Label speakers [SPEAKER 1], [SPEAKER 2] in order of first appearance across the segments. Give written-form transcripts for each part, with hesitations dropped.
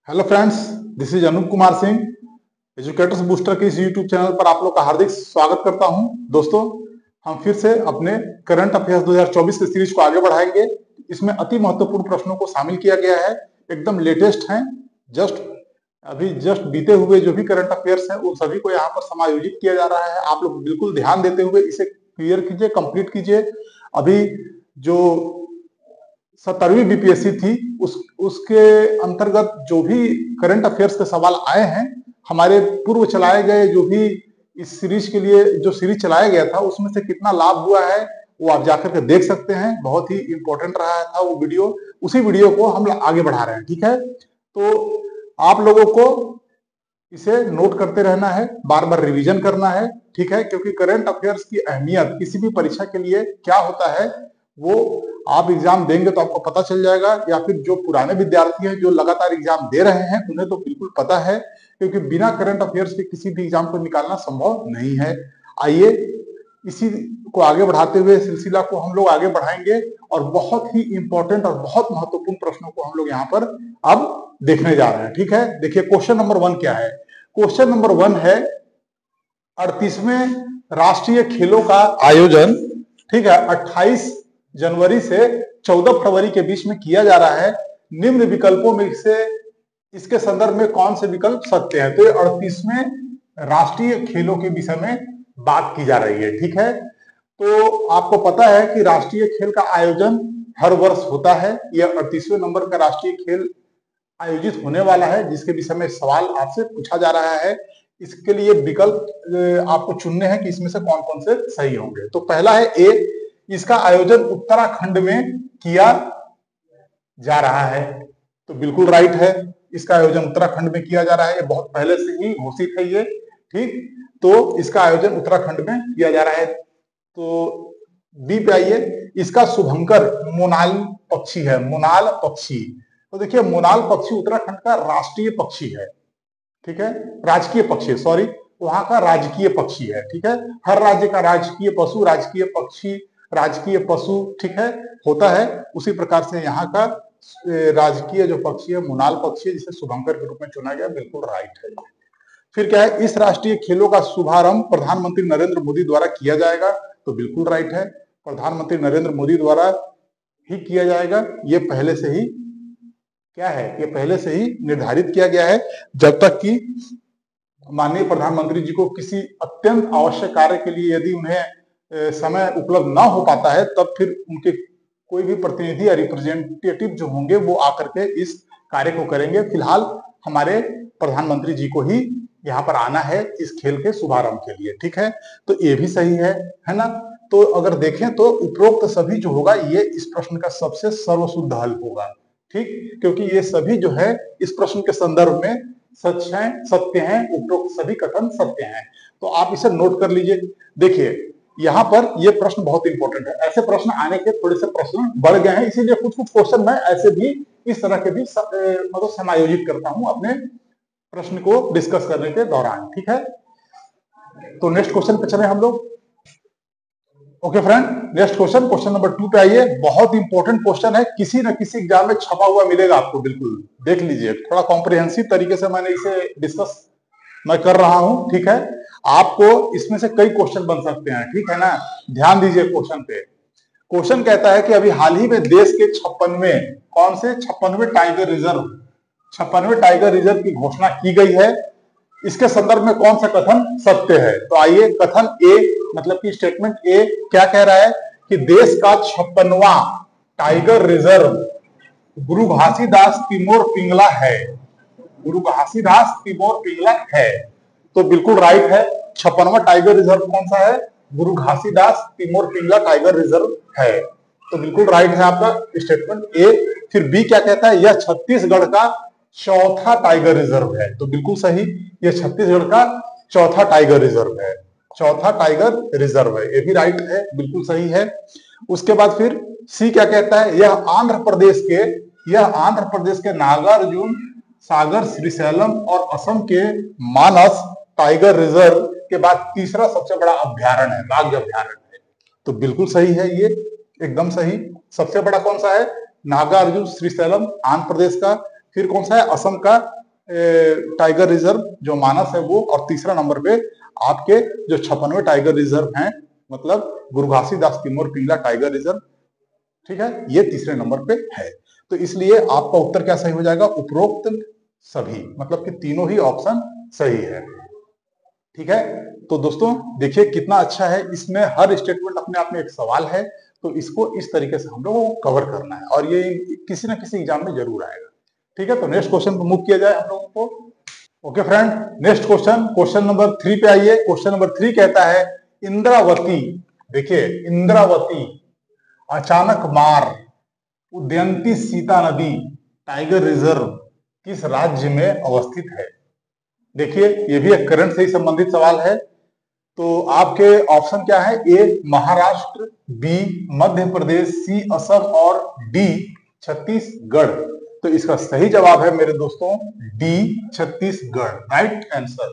[SPEAKER 1] Hello friends, this is Anup Kumar Singh. Educators booster के इस YouTube channel पर आप लोग का हार्दिक स्वागत करता हूं। दोस्तों, हम फिर से अपने करंट अफेयर्स 2024 की सीरीज को आगे बढ़ाएंगे। इसमें अति महत्वपूर्ण प्रश्नों को शामिल किया गया है, एकदम लेटेस्ट हैं। जस्ट बीते हुए जो भी करंट अफेयर्स हैं उन सभी को यहाँ पर समायोजित किया जा रहा है। आप लोग बिल्कुल ध्यान देते हुए इसे क्लियर कीजिए, कंप्लीट कीजिए। अभी जो 17वीं बीपीएससी थी उसके अंतर्गत जो भी करंट अफेयर्स के सवाल आए हैं, हमारे पूर्व चलाए गए जो भी इस सीरीज के लिए जो सीरीज चलाया गया था उसमें से कितना लाभ हुआ है वो आप जाकर के देख सकते हैं। बहुत ही इंपॉर्टेंट रहा था वो वीडियो। उसी वीडियो को हम आगे बढ़ा रहे हैं, ठीक है। तो आप लोगों को इसे नोट करते रहना है, बार बार रिवीजन करना है, ठीक है। क्योंकि करंट अफेयर्स की अहमियत किसी भी परीक्षा के लिए क्या होता है वो आप एग्जाम देंगे तो आपको पता चल जाएगा, या फिर जो पुराने विद्यार्थी हैं जो लगातार एग्जाम दे रहे हैं उन्हें तो बिल्कुल पता है, क्योंकि बिना करंट अफेयर्स के किसी भी एग्जाम को निकालना संभव नहीं है। आइए इसी को आगे बढ़ाते हुए सिलसिला को हम लोग आगे बढ़ाएंगे और बहुत ही इंपॉर्टेंट और बहुत महत्वपूर्ण प्रश्नों को हम लोग यहाँ पर अब देखने जा रहे हैं, ठीक है। देखिए क्वेश्चन नंबर 1 क्या है। क्वेश्चन नंबर 1 है 38वें राष्ट्रीय खेलों का आयोजन, ठीक है, 28 जनवरी से 14 फरवरी के बीच में किया जा रहा है। निम्न विकल्पों में से इसके संदर्भ में कौन से विकल्प सत्य है। तो ये 38वें राष्ट्रीय खेलों के विषय में बात की जा रही है, ठीक है। तो आपको पता है कि राष्ट्रीय खेल का आयोजन हर वर्ष होता है। यह 38वें नंबर का राष्ट्रीय खेल आयोजित होने वाला है, जिसके विषय में सवाल आपसे पूछा जा रहा है। इसके लिए विकल्प आपको चुनने हैं कि इसमें से कौन कौन से सही होंगे। तो पहला है ए, इसका आयोजन उत्तराखंड में किया जा रहा है। तो बिल्कुल राइट है, इसका आयोजन उत्तराखंड में किया जा रहा है। ये बहुत पहले से ही घोषित है ये, ठीक। तो इसका आयोजन उत्तराखंड में किया जा रहा है। तो बी पे आइए, इसका शुभंकर मोनाल पक्षी है। मोनाल पक्षी, तो देखिए मोनाल पक्षी उत्तराखंड का राष्ट्रीय पक्षी है, ठीक है। राजकीय पक्षी, सॉरी, वहां का राजकीय पक्षी है, ठीक है। हर राज्य का राजकीय पशु, राजकीय पक्षी, राजकीय पशु, ठीक है, होता है। उसी प्रकार से यहाँ का राजकीय जो पक्षी है मोनाल पक्षी है, जिसे शुभंकर के रूप में चुना गया। बिल्कुल राइट है। फिर क्या है, इस राष्ट्रीय खेलों का शुभारंभ प्रधानमंत्री नरेंद्र मोदी द्वारा किया जाएगा। तो बिल्कुल राइट है, प्रधानमंत्री नरेंद्र मोदी द्वारा ही किया जाएगा। ये पहले से ही क्या है, ये पहले से ही निर्धारित किया गया है। जब तक कि माननीय प्रधानमंत्री जी को किसी अत्यंत आवश्यक कार्य के लिए यदि उन्हें समय उपलब्ध ना हो पाता है, तब फिर उनके कोई भी प्रतिनिधि या रिप्रेजेंटेटिव जो होंगे वो आकर के इस कार्य को करेंगे। फिलहाल हमारे प्रधानमंत्री जी को ही यहाँ पर आना है इस खेल के शुभारंभ के लिए, ठीक है। तो ये भी सही है ना। तो अगर देखें तो उपरोक्त सभी जो होगा ये इस प्रश्न का सबसे सर्वशुद्ध हल होगा, ठीक। क्योंकि ये सभी जो है इस प्रश्न के संदर्भ में सच हैं, सत्य हैं, उपरोक्त सभी कथन सत्य हैं। तो आप इसे नोट कर लीजिए। देखिए यहाँ पर ये प्रश्न बहुत इंपॉर्टेंट है। ऐसे प्रश्न आने के थोड़े से प्रश्न बढ़ गए हैं, इसीलिए कुछ कुछ क्वेश्चन मैं ऐसे भी इस तरह के भी मतलब समायोजित करता हूं अपने प्रश्न को डिस्कस करने के दौरान, ठीक है। तो नेक्स्ट क्वेश्चन पे चले हम लोग। Okay friend, next question, question number 2 पे आइए। बहुत इंपॉर्टेंट क्वेश्चन है, किसी न किसी एग्जाम में छपा हुआ मिलेगा आपको, बिल्कुल देख लीजिए। थोड़ा कॉम्प्रिहेंसिव तरीके से मैंने इसे डिस्कस मैं कर रहा हूं, ठीक है। आपको इसमें से कई क्वेश्चन बन सकते हैं, ठीक है ना। ध्यान दीजिए क्वेश्चन पे। क्वेश्चन कहता है कि अभी हाल ही में देश के 56वें, कौन से 56वें टाइगर रिजर्व, 56वें टाइगर रिजर्व की घोषणा की गई है। इसके संदर्भ में कौन सा कथन सत्य है। तो आइए, कथन ए मतलब कि स्टेटमेंट ए क्या कह रहा है कि देश का 56वां टाइगर रिजर्व गुरु घासीदास तिमोर पिंगला है। गुरु घासीदास तिमोर पिंगला है। तो बिल्कुल राइट है। 56वां टाइगर रिजर्व कौन सा है, गुरु घासीदास तिमोर पिंगला टाइगर रिजर्व है। तो बिल्कुल राइट है आपका स्टेटमेंट ए। फिर बी क्या कहता है, यह छत्तीसगढ़ का चौथा टाइगर रिजर्व है। तो बिल्कुल सही, यह छत्तीसगढ़ का चौथा टाइगर रिजर्व है। चौथा टाइगर रिजर्व है, ये भी राइट है, बिल्कुल सही है। उसके बाद फिर सी क्या कहता है, यह आंध्र प्रदेश के नागार्जुन सागर, श्रीशैलम और असम के मानस टाइगर रिजर्व के बाद तीसरा सबसे बड़ा अभ्यारण्य है, बाघ अभ्यारण्य है। तो बिल्कुल सही है, ये एकदम सही। सबसे बड़ा कौन सा है, नागार्जुन श्रीशैलम आंध्र प्रदेश का। फिर कौन सा है, असम का टाइगर रिजर्व जो मानस है वो, और तीसरा नंबर पे आपके जो 56वें टाइगर रिजर्व हैं, मतलब गुरु घासीदास तिमोर पिंगला टाइगर रिजर्व, ठीक है, ये तीसरे नंबर पे है। तो इसलिए आपका उत्तर क्या सही हो जाएगा, उपरोक्त सभी, मतलब कि तीनों ही ऑप्शन सही है। ठीक है, तो दोस्तों देखिए कितना अच्छा है, इसमें हर स्टेटमेंट अपने आप में एक सवाल है, तो इसको इस तरीके से हम लोगों को कवर करना है और ये किसी ना किसी एग्जाम में जरूर आएगा। ठीक है, तो नेक्स्ट क्वेश्चन पर मूव किया जाए हम लोगों को। Okay friend, next question, question number 3 पे आइए। क्वेश्चन नंबर 3 कहता है इंद्रावती, देखिए इंद्रावती अचानक मार उदयंती सीता नदी टाइगर रिजर्व किस राज्य में अवस्थित है। देखिए ये भी एक करंट से ही संबंधित सवाल है। तो आपके ऑप्शन क्या है, ए महाराष्ट्र, बी मध्य प्रदेश, सी असम और डी छत्तीसगढ़। तो इसका सही जवाब है मेरे दोस्तों डी छत्तीसगढ़, राइट आंसर।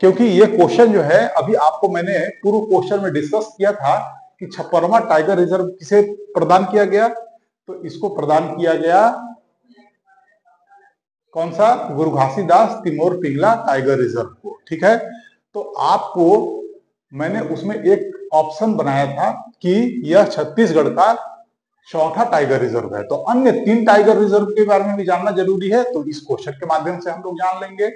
[SPEAKER 1] क्योंकि ये क्वेश्चन जो है अभी आपको मैंने पूर्व क्वेश्चन में डिस्कस किया था कि 56वां टाइगर रिजर्व किसे प्रदान किया गया, तो इसको प्रदान किया गया कौन सा, गुरु घासीदास तिमोर पिंगला टाइगर रिजर्व को। ठीक है, तो आपको मैंने उसमें एक ऑप्शन बनाया था कि यह छत्तीसगढ़ का चौथा टाइगर रिजर्व है, तो अन्य 3 टाइगर रिजर्व के बारे में भी जानना जरूरी है। तो इस क्वेश्चन के माध्यम से हम लोग जान लेंगे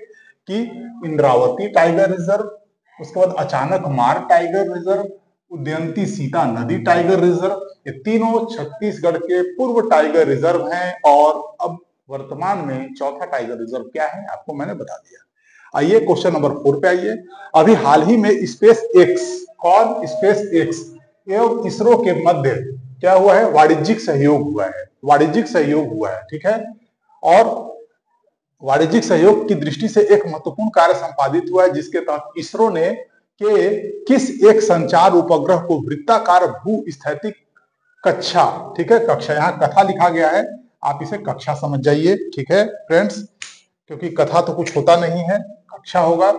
[SPEAKER 1] कि इंद्रावती टाइगर रिजर्व, उसके बाद अचानक मार टाइगर रिजर्व, उदयंती सीता नदी टाइगर रिजर्व, ये तीनों छत्तीसगढ़ के पूर्व टाइगर रिजर्व हैं। और अब वर्तमान में चौथा टाइगर रिजर्व क्या है आपको मैंने बता दिया। आइए क्वेश्चन नंबर 4 पे आइए। अभी हाल ही में स्पेस एक्स, कौन, स्पेस एक्स एवं इसरो के मध्य क्या हुआ है, वाणिज्यिक सहयोग हुआ है, वाणिज्यिक सहयोग हुआ है। ठीक है, और वाणिज्यिक सहयोग की दृष्टि से एक महत्वपूर्ण कार्य संपादित हुआ है, जिसके तहत इसरो ने के किस एक संचार उपग्रह को वृत्ताकार भू स्थैतिक कक्षा, ठीक है, कक्षा यहाँ कथा लिखा गया है, आप इसे कक्षा समझ जाइए। ठीक है फ्रेंड्स, क्योंकि कथा तो कुछ होता नहीं है, कक्षा होगा,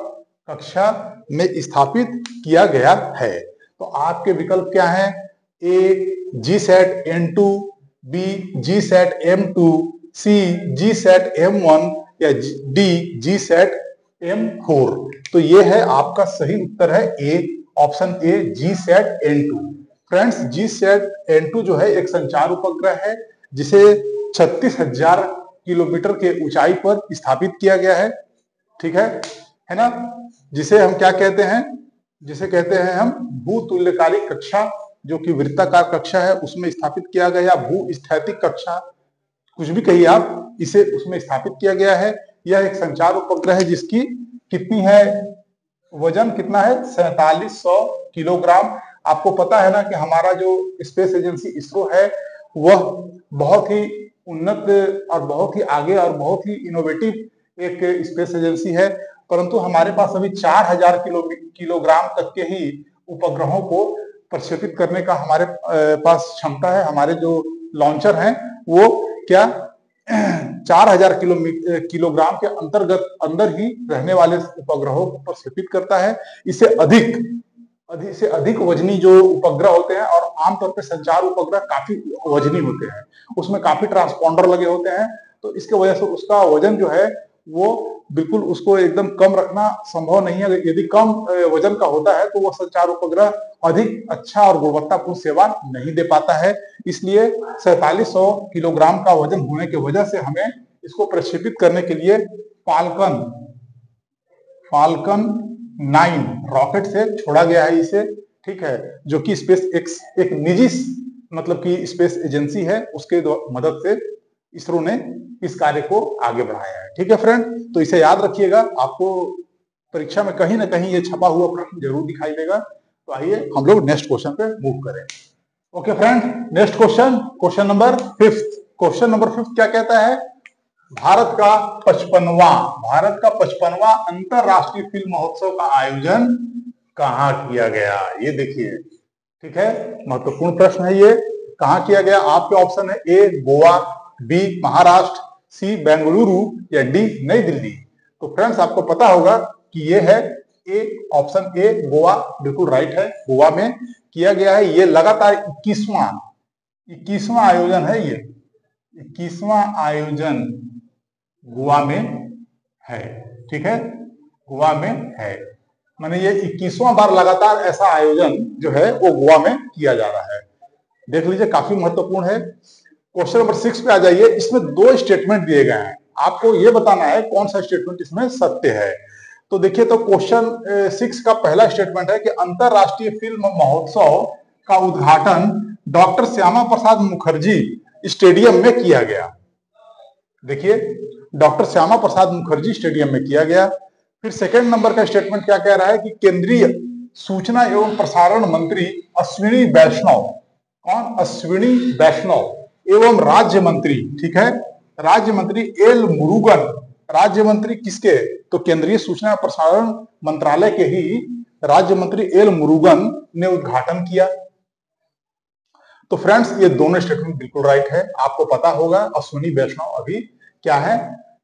[SPEAKER 1] कक्षा में स्थापित किया गया है। तो आपके विकल्प क्या है, A GSAT N2, B GSAT M2, C GSAT M1 या डी जीसैट M4। तो ये है आपका सही उत्तर है A, option A GSAT N2। Friends GSAT N2 जो है एक संचार उपग्रह है जिसे 36,000 किलोमीटर के ऊंचाई पर स्थापित किया गया है। ठीक है ना, जिसे हम क्या कहते हैं, जिसे कहते हैं हम भूतुल्यकारी कक्षा, जो कि वृत्ताकार कक्षा है उसमें स्थापित किया गया, भू स्थैतिक कक्षा, कुछ भी कहिए आप, इसे उसमें स्थापित किया गया है। यह एक संचार उपग्रह है जिसकी कितनी है, वजन कितना है, 4700 किलोग्राम। आपको पता है ना कि हमारा जो स्पेस एजेंसी इसरो है वह बहुत ही उन्नत और बहुत ही आगे और बहुत ही इनोवेटिव एक स्पेस एजेंसी है, परंतु हमारे पास अभी 4000 किलोग्राम तक के ही उपग्रहों को प्रक्षेपित करने का हमारे पास क्षमता है। हमारे जो लॉन्चर हैं वो क्या 4000 किलोग्राम के अंतर्गत अंदर ही रहने वाले उपग्रहों को प्रक्षेपित करता है। इससे अधिक वजनी जो उपग्रह होते हैं, और आमतौर पे संचार उपग्रह काफी वजनी होते हैं, उसमें काफी ट्रांसपॉन्डर लगे होते हैं, तो इसके वजह से उसका वजन जो है वो बिल्कुल उसको एकदम कम रखना संभव नहीं है। यदि कम वजन का होता है तो वह संचार उपग्रह अधिक अच्छा और गुणवत्तापूर्ण सेवा नहीं दे पाता है। इसलिए 4700 किलोग्राम का वजन होने की वजह से हमें इसको प्रक्षेपित करने के लिए फाल्कन 9 रॉकेट से छोड़ा गया है इसे। ठीक है, जो कि स्पेस एक्स एक निजी मतलब कि स्पेस एजेंसी है, उसके मदद से इसरो ने इस कार्य को आगे बढ़ाया है। ठीक है फ्रेंड, तो इसे याद रखिएगा, आपको परीक्षा में कहीं ना कहीं ये छपा हुआ प्रश्न जरूर दिखाई देगा। तो आइए हम लोग नेक्स्ट क्वेश्चन पे मूव करें। Okay friend, next question, question number 5। Question number 5 क्या कहता है, भारत का 55वां अंतरराष्ट्रीय फिल्म महोत्सव का आयोजन कहाँ किया गया। ये देखिए, ठीक है, महत्वपूर्ण प्रश्न है ये, कहाँ किया गया। आपके ऑप्शन है ए गोवा, बी महाराष्ट्र, सी बेंगलुरु या डी नई दिल्ली। तो फ्रेंड्स आपको पता होगा कि ये है ए, ऑप्शन ए गोवा बिल्कुल राइट है, गोवा में किया गया है। ये लगातार 21वां आयोजन है, ये 21वां आयोजन गोवा में है। ठीक है, गोवा में है। माने ये 21वां बार लगातार ऐसा आयोजन जो है वो गोवा में किया जा रहा है। देख लीजिए, काफी महत्वपूर्ण है। क्वेश्चन नंबर 6 पे आ जाइए। इसमें 2 स्टेटमेंट दिए गए हैं, आपको ये बताना है कौन सा स्टेटमेंट इसमें सत्य है। तो देखिए, तो क्वेश्चन 6 का पहला स्टेटमेंट है कि अंतरराष्ट्रीय फिल्म महोत्सव का उद्घाटन डॉक्टर श्यामा प्रसाद मुखर्जी स्टेडियम में किया गया। देखिए, डॉक्टर श्यामा प्रसाद मुखर्जी स्टेडियम में किया गया। फिर सेकंड नंबर का स्टेटमेंट क्या कह रहा है कि केंद्रीय सूचना एवं प्रसारण मंत्री अश्विनी वैष्णव, कौन? अश्विनी वैष्णव एवं राज्य मंत्री, ठीक है, राज्य मंत्री एल मुरुगन, राज्य मंत्री किसके? तो केंद्रीय सूचना एवं प्रसारण मंत्रालय के ही राज्य मंत्री एल मुरुगन ने उद्घाटन किया। तो फ्रेंड्स, ये दोनों स्टेटमेंट बिल्कुल राइट है। आपको पता होगा अश्विनी वैष्णव अभी क्या है,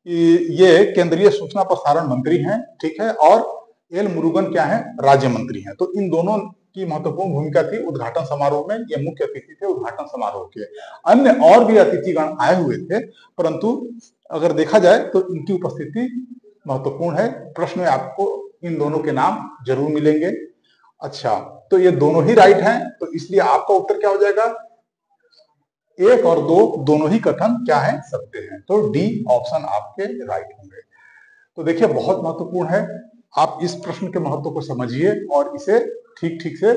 [SPEAKER 1] ये केंद्रीय सूचना प्रसारण मंत्री हैं, ठीक है, और एल मुरुगन क्या है? राज्य मंत्री हैं। तो इन दोनों की महत्वपूर्ण भूमिका थी उद्घाटन समारोह में। ये मुख्य अतिथि थे उद्घाटन समारोह के। अन्य और भी अतिथिगण आए हुए थे, परंतु अगर देखा जाए तो इनकी उपस्थिति महत्वपूर्ण है। प्रश्न में आपको इन दोनों के नाम जरूर मिलेंगे। अच्छा, तो ये दोनों ही राइट हैं, तो इसलिए आपका उत्तर क्या हो जाएगा? 1 और 2 दोनों ही कथन क्या है? सत्य हैं। तो डी ऑप्शन आपके राइट होंगे। तो देखिए, बहुत महत्वपूर्ण है। आप इस प्रश्न के महत्व को समझिए और इसे ठीक ठीक से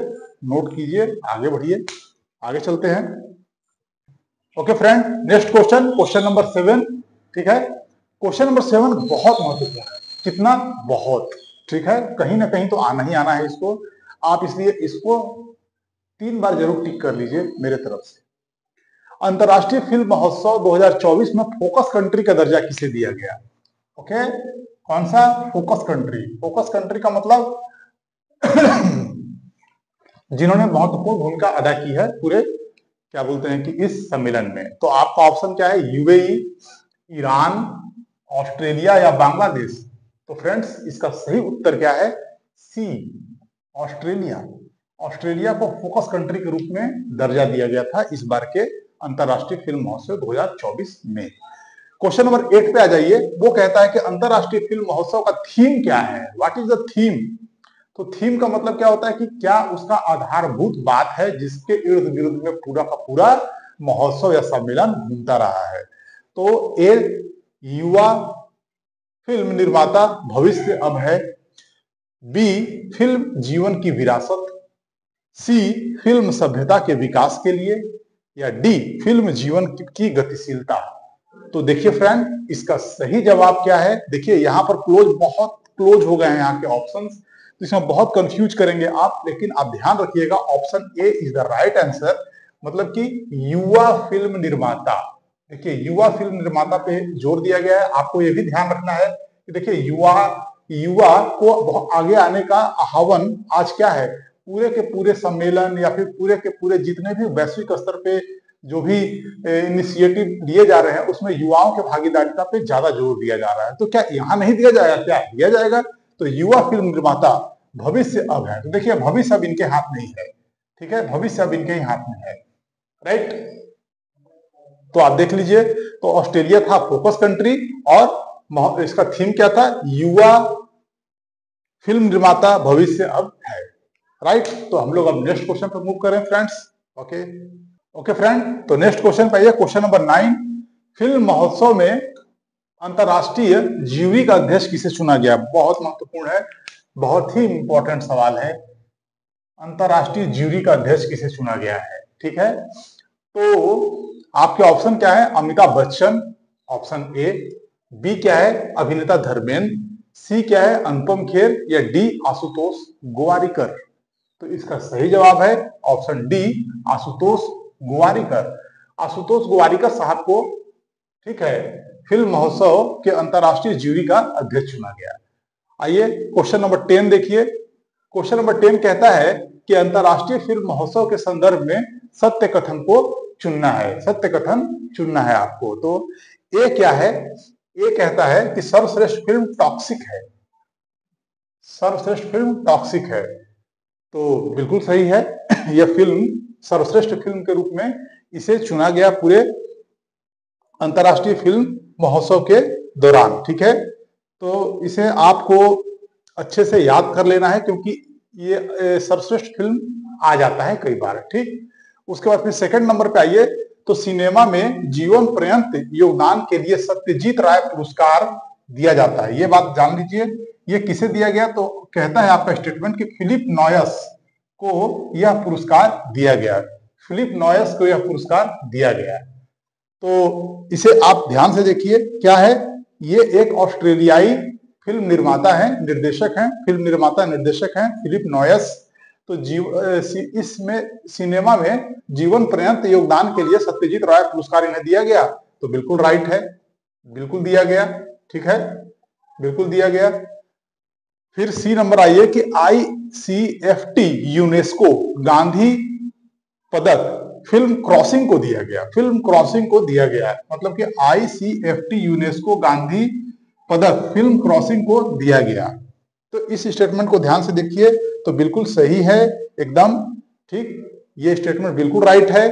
[SPEAKER 1] नोट कीजिए। आगे बढ़िए, आगे चलते हैं। Okay friend, next question, question number 7, ठीक है। क्वेश्चन नंबर 7 बहुत महत्वपूर्ण है। कितना? बहुत, ठीक है, कहीं ना कहीं तो आना ही आना है इसको। आप इसलिए इसको 3 बार जरूर टिक कर लीजिए मेरे तरफ से। अंतरराष्ट्रीय फिल्म महोत्सव 2024 में फोकस कंट्री का दर्जा किसे दिया गया? ओके, कौन सा? Focus country. फोकस कंट्री का मतलब जिन्होंने महत्वपूर्ण भूमिका अदा की है पूरे, क्या बोलते हैं कि इस सम्मेलन में। तो आपका ऑप्शन क्या है? यूएई, ईरान, ऑस्ट्रेलिया या बांग्लादेश? तो फ्रेंड्स, इसका सही उत्तर क्या है? सी, ऑस्ट्रेलिया। ऑस्ट्रेलिया को फोकस कंट्री के रूप में दर्जा दिया गया था इस बार के अंतरराष्ट्रीय फिल्म महोत्सव 2024 में। क्वेश्चन नंबर 8 पे आ जाइए। वो कहता है कि अंतरराष्ट्रीय फिल्म महोत्सव का थीम क्या है? What is the theme? तो थीम का मतलब क्या होता है कि क्या उसका आधारभूत बात है जिसके इर्द गिर्द में पूरा का पूरा महोत्सव या सम्मेलन घूमता रहा है। तो ए, युवा फिल्म निर्माता भविष्य अब है। बी, फिल्म जीवन की विरासत। सी, फिल्म सभ्यता के विकास के लिए। या डी, फिल्म जीवन की गतिशीलता। तो देखिए फ्रेंड, इसका सही जवाब क्या है? देखिए, यहाँ पर क्लोज, बहुत क्लोज हो गए हैं यहाँ के ऑप्शंस, तो इसमें बहुत कंफ्यूज करेंगे आप। लेकिन आप ध्यान रखिएगा, option A is the right answer, मतलब कि युवा फिल्म निर्माता। देखिए, युवा फिल्म निर्माता पे जोर दिया गया है। आपको यह भी ध्यान रखना है कि देखिए, युवा को आगे आने का आह्वान आज क्या है? पूरे के पूरे सम्मेलन या फिर पूरे के पूरे जितने भी वैश्विक स्तर पे जो भी इनिशिएटिव लिए जा रहे हैं, उसमें युवाओं के भागीदारिता पे ज्यादा जोर दिया जा रहा है। तो क्या यहाँ नहीं दिया जाएगा? क्या दिया जाएगा? तो युवा फिल्म निर्माता भविष्य अब है। तो देखिए, भविष्य अब इनके हाथ में ही है, ठीक है, भविष्य अब इनके ही हाथ में है, राइट। तो आप देख लीजिए, तो ऑस्ट्रेलिया था फोकस कंट्री और इसका थीम क्या था? युवा फिल्म निर्माता भविष्य अब है, राइट। तो हम लोग अब नेक्स्ट क्वेश्चन पर मूव करें फ्रेंड्स। ओके फ्रेंड, तो नेक्स्ट क्वेश्चन पे आइए, क्वेश्चन नंबर 9। फिल्म महोत्सव में अंतरराष्ट्रीय ज्यूरी का अध्यक्ष किसे चुना गया? बहुत महत्वपूर्ण है, बहुत ही इंपॉर्टेंट सवाल है। अंतरराष्ट्रीय ज्यूरी का अध्यक्ष किसे चुना गया है? ठीक है, तो आपके ऑप्शन क्या है? Amitabh Bachchan, option A. B क्या है? अभिनेता धर्मेंद्र। सी क्या है? अनुपम खेर। या डी, आशुतोष गोवारिकर? तो इसका सही जवाब है ऑप्शन डी, आशुतोष गोवारिकर। आशुतोष गोवारिकर साहब को, ठीक है, फिल्म महोत्सव के अंतरराष्ट्रीय ज्यूरी का अध्यक्ष चुना गया। आइए क्वेश्चन नंबर 10 देखिए। क्वेश्चन नंबर 10 कहता है कि अंतरराष्ट्रीय फिल्म महोत्सव के संदर्भ में सत्य कथन को चुनना है। सत्य कथन चुनना है आपको। तो ए क्या है? ए कहता है कि सर्वश्रेष्ठ फिल्म टॉक्सिक है। सर्वश्रेष्ठ फिल्म टॉक्सिक है, तो बिल्कुल सही है। यह फिल्म सर्वश्रेष्ठ फिल्म के रूप में इसे चुना गया पूरे अंतरराष्ट्रीय फिल्म महोत्सव के दौरान, ठीक है। तो इसे आपको अच्छे से याद कर लेना है, क्योंकि ये सर्वश्रेष्ठ फिल्म आ जाता है कई बार। ठीक, उसके बाद फिर सेकंड नंबर पे आइए, तो सिनेमा में जीवन पर्यंत योगदान के लिए सत्यजीत राय पुरस्कार दिया जाता है। ये बात जान लीजिए, ये किसे दिया गया, तो कहता है आपका स्टेटमेंट कि फिलिप नॉयस को यह पुरस्कार दिया गया। फिलिप नॉयस को यह पुरस्कार दिया गया। तो इसे आप ध्यान से देखिए, क्या है, ये एक ऑस्ट्रेलियाई फिल्म निर्माता है, निर्देशक हैं, फिल्म निर्माता निर्देशक हैं फिलिप नॉयस। तो इसमें सिनेमा में जीवन पर्यंत योगदान के लिए सत्यजीत राय पुरस्कार इन्हें दिया गया। तो बिल्कुल राइट है, बिल्कुल दिया गया। ठीक है, बिल्कुल दिया गया। फिर सी नंबर आइए कि ICFT यूनेस्को गांधी पदक फिल्म क्रॉसिंग को दिया गया। फिल्म क्रॉसिंग को दिया गया, मतलब कि ICFT यूनेस्को गांधी पदक फिल्म क्रॉसिंग को दिया गया। तो इस स्टेटमेंट को ध्यान से देखिए, तो बिल्कुल सही है एकदम। ठीक, ये स्टेटमेंट बिल्कुल राइट है,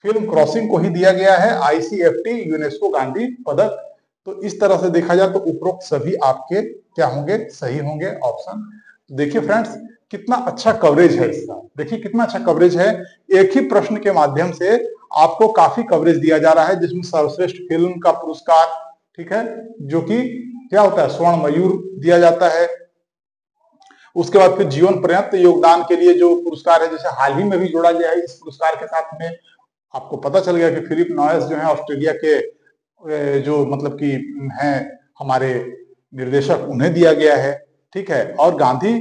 [SPEAKER 1] फिल्म क्रॉसिंग को ही दिया गया है ICFT यूनेस्को गांधी पदक। तो इस तरह से देखा जाए तो उपरोक्त सभी आपके क्या होंगे, सही होंगे ऑप्शन। देखिए फ्रेंड्स, कितना अच्छा कवरेज है इसका, देखिए कितना अच्छा कवरेज है। एक ही प्रश्न के माध्यम से आपको काफी कवरेज दिया जा रहा है, जिसमें सर्वश्रेष्ठ फिल्म का पुरस्कार, ठीक है, जो कि क्या होता है, स्वर्ण मयूर दिया जाता है। उसके बाद फिर जीवन पर्यंत योगदान के लिए जो पुरस्कार है, जैसे हाल ही में भी जोड़ा गया है इस पुरस्कार के साथ में, आपको पता चल गया कि फिलिप नॉयस जो है ऑस्ट्रेलिया के जो मतलब कि हैं हमारे निर्देशक, उन्हें दिया गया है। ठीक है, और गांधी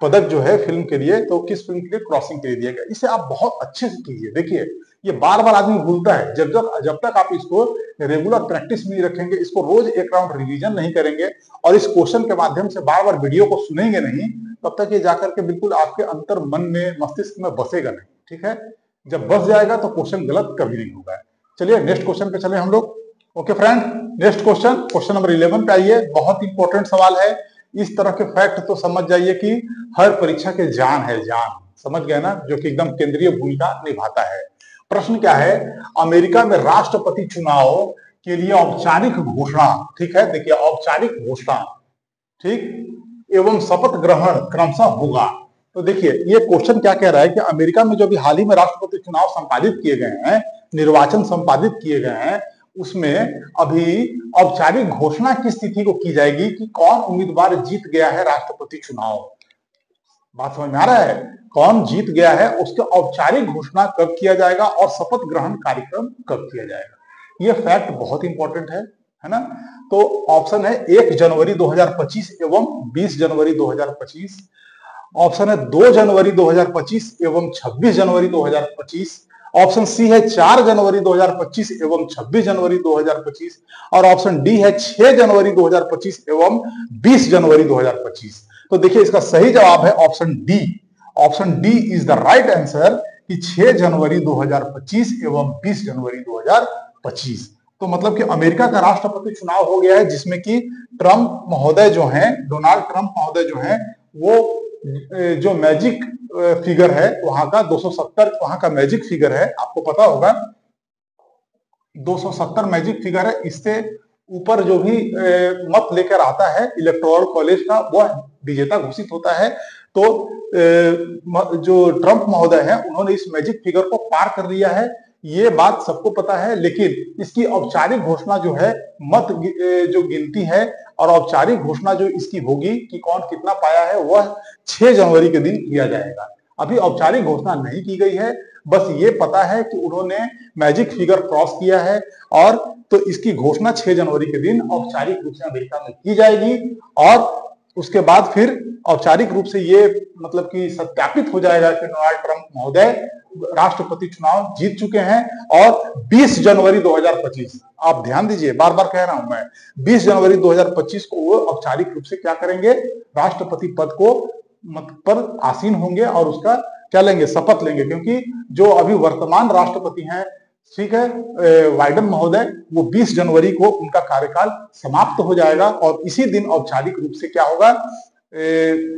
[SPEAKER 1] पदक जो है फिल्म के लिए, तो किस फिल्म के लिए, क्रॉसिंग के लिए दिया गया। इसे आप बहुत अच्छे से कीजिए। देखिए ये बार बार आदमी भूलता है, जब तक आप इसको रेगुलर प्रैक्टिस नहीं रखेंगे, इसको रोज एक राउंड रिवीजन नहीं करेंगे और इस क्वेश्चन के माध्यम से बार बार वीडियो को सुनेंगे नहीं, तब तक ये जाकर के बिल्कुल आपके अंतर मन में, मस्तिष्क में बसेगा नहीं। ठीक है, जब बस जाएगा तो क्वेश्चन गलत कभी नहीं होगा। चलिए नेक्स्ट क्वेश्चन पे चले हम लोग। Okay friend, next question, question number 11 पे आइए। बहुत इंपॉर्टेंट सवाल है। इस तरह के फैक्ट तो समझ जाइए कि हर परीक्षा के जान है, जान, समझ गए ना, जो कि एकदम केंद्रीय भूमिका निभाता है। प्रश्न क्या है, अमेरिका में राष्ट्रपति चुनाव के लिए औपचारिक घोषणा, ठीक है, देखिए औपचारिक घोषणा, ठीक, एवं शपथ ग्रहण क्रमशः होगा। तो देखिए ये क्वेश्चन क्या कह रहा है कि अमेरिका में जो भी हाल ही में राष्ट्रपति चुनाव संपादित किए गए हैं, निर्वाचन संपादित किए गए हैं, उसमें अभी औपचारिक घोषणा किस तिथि को की जाएगी कि कौन उम्मीदवार जीत गया है राष्ट्रपति चुनाव। बात समझ में आ रहा है, कौन जीत गया है उसके औपचारिक घोषणा कब किया जाएगा और शपथ ग्रहण कार्यक्रम कब किया जाएगा। यह फैक्ट बहुत इंपॉर्टेंट है ना। तो ऑप्शन है 1 जनवरी 2025 एवं 20 जनवरी 2025। ऑप्शन है 2 जनवरी 2025 एवं 26 जनवरी 2025। ऑप्शन सी है 4 जनवरी 2025 एवं 26 जनवरी 2025 और ऑप्शन डी है 6 जनवरी 2025 एवं 20 जनवरी 2025। तो देखिए इसका सही जवाब है option D. Option D is the right answer कि 6 जनवरी 2025 एवं 20 जनवरी 2025। तो मतलब कि अमेरिका का राष्ट्रपति चुनाव हो गया है, जिसमें कि ट्रंप महोदय जो हैं, डोनाल्ड ट्रंप महोदय जो हैं, वो जो मैजिक फिगर है वहां का 270, वहां का मैजिक फिगर है, आपको पता होगा 270 मैजिक फिगर है। इससे ऊपर जो भी मत लेकर आता है इलेक्टोरल कॉलेज का, वह विजेता घोषित होता है। तो जो ट्रंप महोदय है उन्होंने इस मैजिक फिगर को पार कर लिया है, ये बात सबको पता है। लेकिन इसकी औपचारिक घोषणा जो है, मत जो गिनती है और औपचारिक घोषणा जो इसकी होगी कि कौन कितना पाया है, वह 6 जनवरी के दिन किया जाएगा। अभी औपचारिक घोषणा नहीं की गई है, बस ये पता है कि उन्होंने मैजिक फिगर क्रॉस किया है, और तो इसकी घोषणा 6 जनवरी के दिन औपचारिक रूप से अमेरिका में की जाएगी। और उसके बाद फिर औपचारिक रूप से ये मतलब कि सत्यापित हो जाएगा कि डोनाल्ड ट्रंप महोदय राष्ट्रपति चुनाव जीत चुके हैं। और 20 जनवरी 2025, आप ध्यान दीजिए, बार बार कह रहा हूं मैं, 20 जनवरी 2025 को वो औपचारिक रूप से क्या करेंगे, राष्ट्रपति पद को पर आसीन होंगे और उसका क्या लेंगे, शपथ लेंगे। क्योंकि जो अभी वर्तमान राष्ट्रपति हैं, ठीक है, बाइडेन महोदय, वो 20 जनवरी को उनका कार्यकाल समाप्त हो जाएगा और इसी दिन औपचारिक रूप से क्या होगा,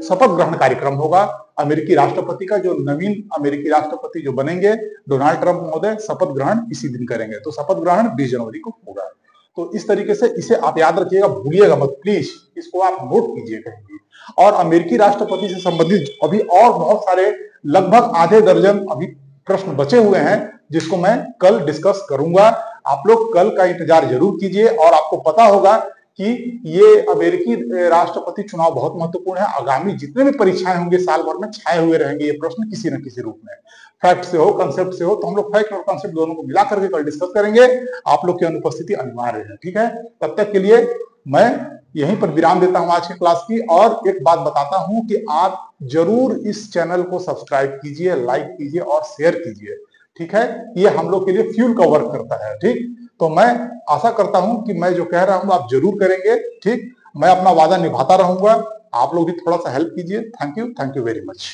[SPEAKER 1] शपथ ग्रहण कार्यक्रम होगा अमेरिकी राष्ट्रपति का। जो नवीन अमेरिकी राष्ट्रपति जो बनेंगे डोनाल्ड ट्रंप महोदय, शपथ ग्रहण इसी दिन करेंगे। तो शपथ ग्रहण 20 जनवरी को होगा। तो इस तरीके से इसे आप याद रखिएगा, भूलिएगा मत प्लीज, इसको आप नोट कीजिए कहीं भी। और अमेरिकी राष्ट्रपति से संबंधित अभी और बहुत सारे लगभग आधे दर्जन अभी प्रश्न बचे हुए हैं, जिसको मैं कल डिस्कस करूंगा। आप लोग कल का इंतजार जरूर कीजिए। और आपको पता होगा कि ये अमेरिकी राष्ट्रपति चुनाव बहुत महत्वपूर्ण है। आगामी जितने भी परीक्षाएं होंगे साल भर में छाए हुए रहेंगे ये प्रश्न किसी न किसी रूप में, फैक्ट से हो कंसेप्ट से हो। तो हम लोग फैक्ट और कंसेप्ट दोनों को मिला करके कल डिस्कस करेंगे। आप लोग की अनुपस्थिति अनिवार्य है, ठीक है। तब तक के लिए मैं यहीं पर विराम देता हूं आज की क्लास की। और एक बात बताता हूं कि आप जरूर इस चैनल को सब्सक्राइब कीजिए, लाइक कीजिए और शेयर कीजिए, ठीक है। ये हम लोग के लिए फ्यूल का वर्क करता है, ठीक। तो मैं आशा करता हूं कि मैं जो कह रहा हूं आप जरूर करेंगे, ठीक। मैं अपना वादा निभाता रहूंगा, आप लोग भी थोड़ा सा हेल्प कीजिए। Thank you very much.